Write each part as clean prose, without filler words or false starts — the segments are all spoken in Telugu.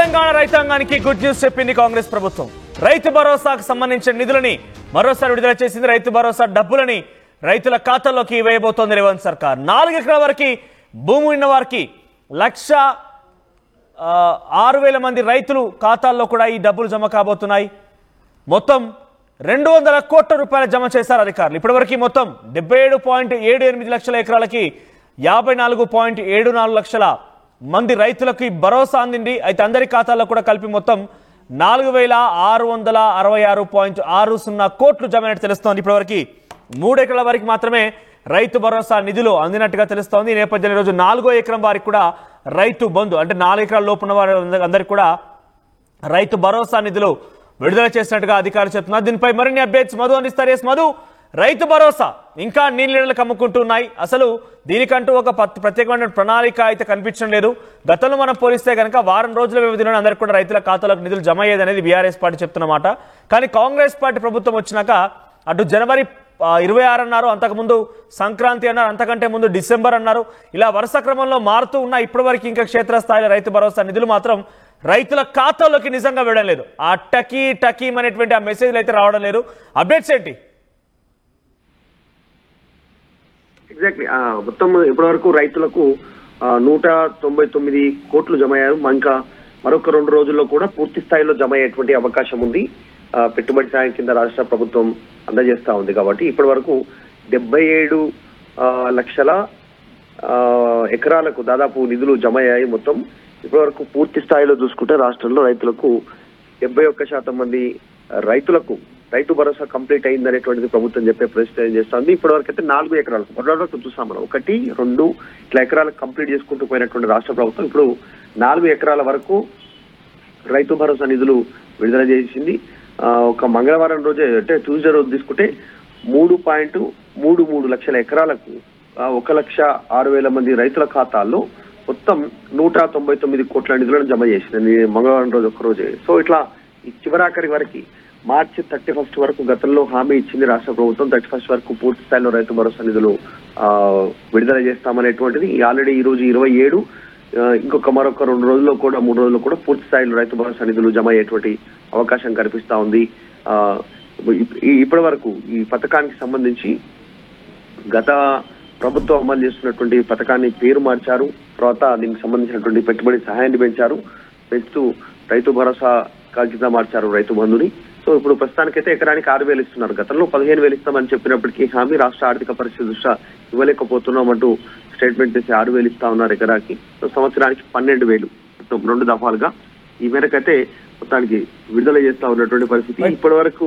తెలంగాణ రైతాంగానికి గుడ్ న్యూస్ చెప్పింది కాంగ్రెస్ ప్రభుత్వం. రైతు భరోసాకు సంబంధించిన నిధులని మరోసారి విడుదల చేసింది. రైతు భరోసా డబ్బులని రైతుల ఖాతాల్లోకి వేయబోతోంది రేవంత్ సర్కార్. 4 ఎకరాల వరకు భూమి ఉన్న వారికి 1,06,000 మంది రైతులు ఖాతాల్లో కూడా ఈ డబ్బులు జమ కాబోతున్నాయి. మొత్తం 200 కోట్ల రూపాయలు జమ చేశారు అధికారులు. ఇప్పటివరకు మొత్తం 77.78 లక్షల ఎకరాలకి 54.74 లక్షల మంది రైతులకు భరోసా అందింది. అయితే అందరి ఖాతాల్లో కూడా కలిపి మొత్తం 4,666.60 కోట్లు జమ అయినట్టు తెలుస్తోంది. ఇప్పటివరకు 3 ఎకరాల వరకు మాత్రమే రైతు భరోసా నిధులు అందినట్టుగా తెలుస్తోంది. ఈ నేపథ్యంలో ఈరోజు 4వ ఎకరం వారికి కూడా రైతు బంధు అంటే 4 ఎకరాల లోపు ఉన్న వారి అందరికీ కూడా రైతు భరోసా నిధులు విడుదల చేసినట్టుగా అధికారులు చెప్తున్నారు. దీనిపై మరిన్ని అప్డేట్స్ మధు అందిస్తారు. ఎస్ మధు, రైతు భరోసా ఇంకా నీళ్ళకు అమ్ముకుంటున్నాయి. అసలు దీనికంటూ ఒక ప్రత్యేకమైన ప్రణాళిక అయితే కనిపించడం లేదు. గతంలో మనం పోలిస్తే కనుక వారం రోజుల వ్యవధిలోనే అందరికీ కూడా రైతుల ఖాతాలకు నిధులు జమ అయ్యేది అనేది బీఆర్ఎస్ పార్టీ చెప్తున్నమాట. కానీ కాంగ్రెస్ పార్టీ ప్రభుత్వం వచ్చినాక అటు జనవరి 26 అన్నారు, అంతకుముందు సంక్రాంతి అన్నారు, అంతకంటే ముందు డిసెంబర్ అన్నారు. ఇలా వరుస క్రమంలో మారుతూ ఉన్న ఇప్పటివరకు ఇంకా క్షేత్రస్థాయిలో రైతు భరోసా నిధులు మాత్రం రైతుల ఖాతాలోకి నిజంగా వేయడం లేదు. ఆ టకీమ్ అనేటువంటి ఆ మెసేజ్లు అయితే రావడం లేదు. అప్డేట్స్ ఏంటి? ఎగ్జాక్ట్లీ మొత్తం ఇప్పటివరకు రైతులకు 199 కోట్లు జమ అయ్యారు. ఇంకా మరొక 2 రోజుల్లో కూడా పూర్తి స్థాయిలో జమ అయ్యేటువంటి అవకాశం ఉంది. పెట్టుబడి సాయం కింద రాష్ట్ర ప్రభుత్వం అందజేస్తా ఉంది. కాబట్టి ఇప్పటి వరకు 77 లక్షల ఎకరాలకు దాదాపు నిధులు జమ అయ్యాయి. మొత్తం ఇప్పటి వరకు పూర్తి స్థాయిలో చూసుకుంటే రాష్ట్రంలో రైతులకు 71% మంది రైతులకు రైతు భరోసా కంప్లీట్ అయిందనేటువంటిది ప్రభుత్వం చెప్పే పరిస్థితి చేస్తుంది. ఇప్పటి వరకు అయితే 4 ఎకరాలకు మొదటి చూస్తాం మనం 1, 2 ఇట్లా ఎకరాలకు కంప్లీట్ చేసుకుంటూ పోయినటువంటి రాష్ట్ర ప్రభుత్వం ఇప్పుడు 4 ఎకరాల వరకు రైతు భరోసా నిధులు విడుదల చేసింది. ఒక మంగళవారం రోజే అంటే ట్యూస్డే రోజు తీసుకుంటే 3.33 లక్షల ఎకరాలకు 1,06,000 మంది రైతుల ఖాతాల్లో మొత్తం 199 కోట్ల నిధులను జమ చేసింది మంగళవారం రోజు ఒక్క రోజే. సో ఇట్లా ఈ చివరాఖరి వరకు మార్చి 31 వరకు గతంలో హామీ ఇచ్చింది రాష్ట్ర ప్రభుత్వం. 31 వరకు పూర్తి స్థాయిలో రైతు భరోసా నిధులు విడుదల చేస్తామనేటువంటిది. ఆల్రెడీ ఈ రోజు 27, ఇంకొక మరొక 2 రోజుల్లో కూడా 3 రోజుల్లో కూడా పూర్తి స్థాయిలో రైతు భరోసా నిధులు జమ అయ్యేటువంటి అవకాశం కనిపిస్తా ఉంది. ఇప్పటి వరకు ఈ పథకానికి సంబంధించి గత ప్రభుత్వం అమలు చేస్తున్నటువంటి పథకాన్ని పేరు మార్చారు. తర్వాత దీనికి సంబంధించినటువంటి పెట్టుబడి సహాయాన్ని పెంచుతూ రైతు భరోసా కింద మార్చారు రైతు బంధుని. సో ఇప్పుడు ప్రస్తుతానికైతే ఎకరానికి 6,000 ఇస్తున్నారు. గతంలో 15,000 ఇస్తామని చెప్పినప్పటికీ హామీ రాష్ట్ర ఆర్థిక పరిస్థితి దృష్ట్యా ఇవ్వలేకపోతున్నామంటూ స్టేట్మెంట్ చేసి 6,000 ఇస్తా ఉన్నారు ఎకరాకి. సో సంవత్సరానికి 12,000 2 దఫాలుగా ఈ మేరకైతే మొత్తానికి విడుదల చేస్తా ఉన్నటువంటి పరిస్థితి. ఇప్పటి వరకు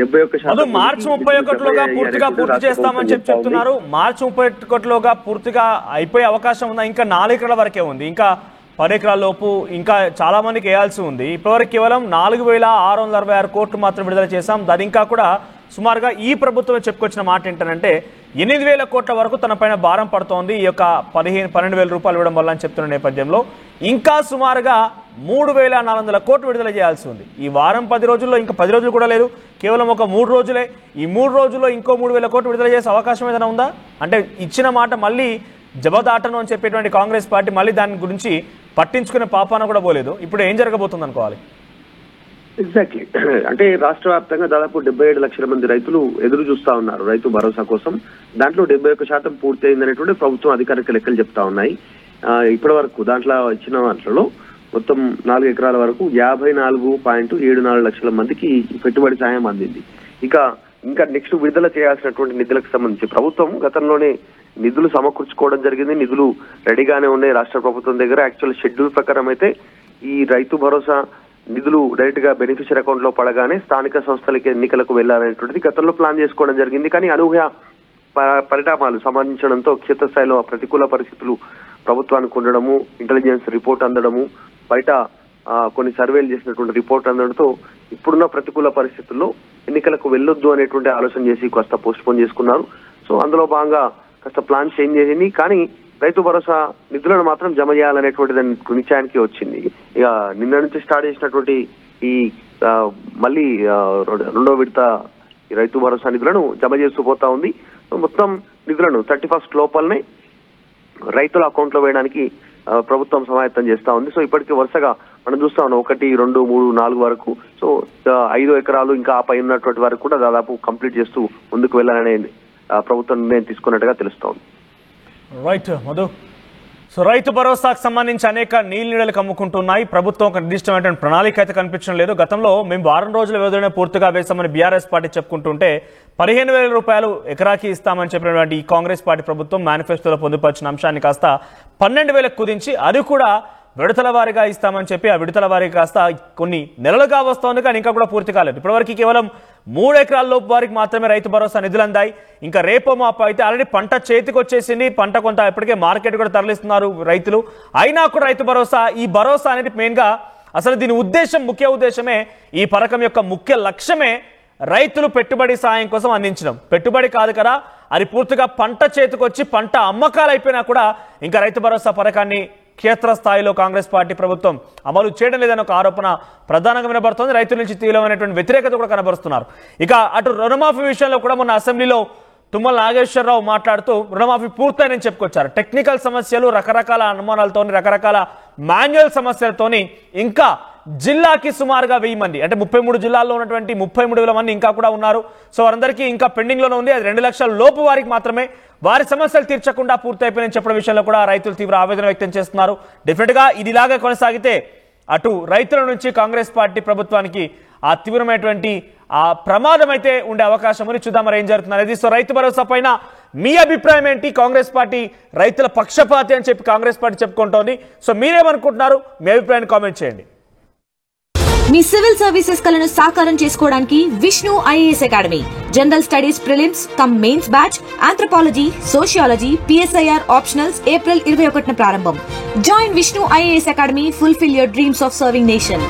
71% మార్చి 31లోగా పూర్తిగా పూర్తి చేస్తామని చెప్తున్నారు. మార్చి 31లోగా పూర్తిగా అయిపోయే అవకాశం ఉందా? ఇంకా 4 ఎకరాల వరకే ఉంది. ఇంకా 10 ఎకరాల లోపు ఇంకా చాలా మందికి వేయాల్సి ఉంది. ఇప్పటివరకు కేవలం 4,666 కోట్లు మాత్రం విడుదల చేశాం. దాని ఇంకా కూడా సుమారుగా ఈ ప్రభుత్వమే చెప్పుకొచ్చిన మాట ఏంటంటే 8,000 కోట్ల వరకు తన పైన భారం పడుతోంది ఈ యొక్క 12,000 రూపాయలు ఇవ్వడం వల్ల అని చెప్తున్న నేపథ్యంలో ఇంకా సుమారుగా 3,400 కోట్లు విడుదల చేయాల్సి ఉంది. ఈ వారం 10 రోజుల్లో ఇంకా 10 రోజులు కూడా లేదు, కేవలం ఒక 3 రోజులే. ఈ 3 రోజుల్లో ఇంకో 3,000 కోట్లు విడుదల చేసే అవకాశం ఏదైనా ఉందా? అంటే ఇచ్చిన మాట మళ్ళీ జబదాటను అని చెప్పేటువంటి కాంగ్రెస్ పార్టీ మళ్ళీ దాని గురించి పట్టించుకునే పాపాన కూడా పోలేదు. ఇప్పుడు ఏం జరగబోతుంది అనుకోవాలి? ఎగ్జాక్ట్లీ అంటే రాష్ట్ర వ్యాప్తంగా దాదాపు 77 లక్షల మంది రైతులు ఎదురు చూస్తా ఉన్నారు రైతు భరోసా కోసం. దాంట్లో 71% పూర్తి అయిందనేటువంటి ప్రభుత్వం అధికారిక లెక్కలు చెప్తా ఉన్నాయి. ఇప్పటి వరకు దాంట్లో ఇచ్చిన వాటిలో మొత్తం 4 ఎకరాల వరకు 54.74 లక్షల మందికి పెట్టుబడి సాయం అందింది. ఇంకా నెక్స్ట్ విడుదల చేయాల్సినటువంటి నిధులకు సంబంధించి ప్రభుత్వం గతంలోనే నిధులు సమకూర్చుకోవడం జరిగింది. నిధులు రెడీగానే ఉన్నాయి రాష్ట్ర ప్రభుత్వం దగ్గర. యాక్చువల్ షెడ్యూల్ ప్రకారం అయితే ఈ రైతు భరోసా నిధులు డైరెక్ట్ గా బెనిఫిషియర్ అకౌంట్ లో పడగానే స్థానిక సంస్థలకి ఎన్నికలకు వెళ్లాలనేటువంటిది గతంలో ప్లాన్ చేసుకోవడం జరిగింది. కానీ అనూహ్య పరిణామాలు సంబంధించడంతో క్షేత్రస్థాయిలో ప్రతికూల పరిస్థితులు ప్రభుత్వానికి ఉండడము, ఇంటెలిజెన్స్ రిపోర్ట్ అందడము, బయట కొన్ని సర్వేలు చేసినటువంటి రిపోర్ట్ అందడంతో ఇప్పుడున్న ప్రతికూల పరిస్థితుల్లో ఎన్నికలకు వెళ్ళొద్దు అనేటువంటి ఆలోచన చేసి కాస్త పోస్ట్ పోన్ చేసుకున్నారు. సో అందులో భాగంగా కాస్త ప్లాన్ చేంజ్ చేసింది. కానీ రైతు భరోసా నిధులను మాత్రం జమ చేయాలనేటువంటి దాని నిశ్చయానికి వచ్చింది. ఇక నిన్న నుంచి స్టార్ట్ చేసినటువంటి ఈ మళ్ళీ 2వ విడత ఈ రైతు భరోసా నిధులను జమ చేస్తూ పోతా ఉంది. మొత్తం నిధులను 31 లోపలనే రైతుల అకౌంట్ లో వేయడానికి ప్రభుత్వం సమాయత్తం చేస్తా ఉంది. సో ఇప్పటికీ వరుసగా మనం చూస్తా ఉన్నాం 1, 2, 3, 4 వరకు. సో 5 ఎకరాలు ఇంకా ఆ పై ఉన్నటువంటి వరకు కూడా దాదాపు కంప్లీట్ చేస్తూ ముందుకు వెళ్ళాలనే ప్రభుత్వం నిర్ణయం తీసుకున్నట్టుగా తెలుస్తోంది. రైట్ మధు. సో రైతు భరోసాకు సంబంధించి అనేక నీళ్లు కమ్ముకుంటున్నాయి. ప్రభుత్వం ఒక నిర్దిష్టమైన ప్రణాళిక అయితే కనిపించడం లేదు. గతంలో మేము వారం రోజుల వ్యవధిలోనే పూర్తిగా వేస్తామని బీఆర్ఎస్ పార్టీ చెప్పుకుంటుంటే 15,000 రూపాయలు ఎకరాకి ఇస్తామని చెప్పినటువంటి ఈ కాంగ్రెస్ పార్టీ ప్రభుత్వం మేనిఫెస్టోలో పొందుపరిచిన అంశాన్ని కాస్త 12,000 కుదించి అది కూడా విడతల వారీగా ఇస్తామని చెప్పి ఆ విడతల వారీగా కాస్త కొన్ని నెలలుగా వస్తోంది, కానీ ఇంకా కూడా పూర్తి కాలేదు. ఇప్పటివరకు కేవలం 3 ఎకరాల లోపు వారికి మాత్రమే రైతు భరోసా నిధులు అందాయి. ఇంకా రేపో మాపో అయితే ఆల్రెడీ పంట చేతికి వచ్చేసింది. పంట కొంత ఇప్పటికే మార్కెట్ కూడా తరలిస్తున్నారు రైతులు. అయినా కూడా రైతు భరోసా, ఈ భరోసా అనేది మెయిన్గా అసలు దీని ఉద్దేశం, ముఖ్య ఉద్దేశమే, ఈ పథకం యొక్క ముఖ్య లక్ష్యమే రైతులు పెట్టుబడి సాయం కోసం అందించడం. పెట్టుబడి కాదు కదా, అది పూర్తిగా పంట చేతికొచ్చి పంట అమ్మకాలు అయిపోయినా కూడా ఇంకా రైతు భరోసా పథకాన్ని క్షేత్రస్థాయిలో కాంగ్రెస్ పార్టీ ప్రభుత్వం అమలు చేయడం లేదని ఒక ఆరోపణ ప్రధానంగా వినబడుతోంది. రైతుల నుంచి తీవ్రమైనటువంటి వ్యతిరేకత కూడా కనబరుస్తున్నారు. ఇక అటు రుణమాఫీ విషయంలో కూడా మొన్న అసెంబ్లీలో తుమ్మల నాగేశ్వరరావు మాట్లాడుతూ రుణమాఫీ పూర్తయినని చెప్పుకొచ్చారు. టెక్నికల్ సమస్యలు, రకరకాల అనుమానాలతోని, రకరకాల మాన్యువల్ సమస్యలతోని ఇంకా జిల్లాకి సుమారుగా 1000 మంది, అంటే 33 జిల్లాల్లో ఉన్నటువంటి 33,000 మంది ఇంకా కూడా ఉన్నారు. సో వారందరికీ ఇంకా పెండింగ్లోనే ఉంది. అది 2 లక్షల లోపు వారికి మాత్రమే వారి సమస్యలు తీర్చకుండా పూర్తయిపోయినని చెప్పడం విషయంలో కూడా రైతులు తీవ్ర ఆవేదన వ్యక్తం చేస్తున్నారు. డెఫినెట్గా ఇదిలాగా కొనసాగితే అటు రైతుల నుంచి కాంగ్రెస్ పార్టీ ప్రభుత్వానికి ఆ తీవ్రమైనటువంటి ఆ ప్రమాదం అయితే ఉండే అవకాశం ఉంది. చూద్దాం మరి ఏం జరుగుతుంది అనేది. సో రైతు భరోసా పైన మీ అభిప్రాయం ఏంటి? కాంగ్రెస్ పార్టీ రైతుల పక్షపాతి అని చెప్పి కాంగ్రెస్ పార్టీ చెప్పుకుంటోంది. సో మీరేమనుకుంటున్నారు? మీ అభిప్రాయాన్ని కామెంట్ చేయండి. మీ సివిల్ సర్వీసెస్ కలను సాకారం చేసుకోవడానికి Vishnu IAS academy general studies prelims cum mains batch, anthropology, sociology, PSIR optionals April 21న ప్రారంభం. Join Vishnu IAS academy, fulfil your dreams of serving nation.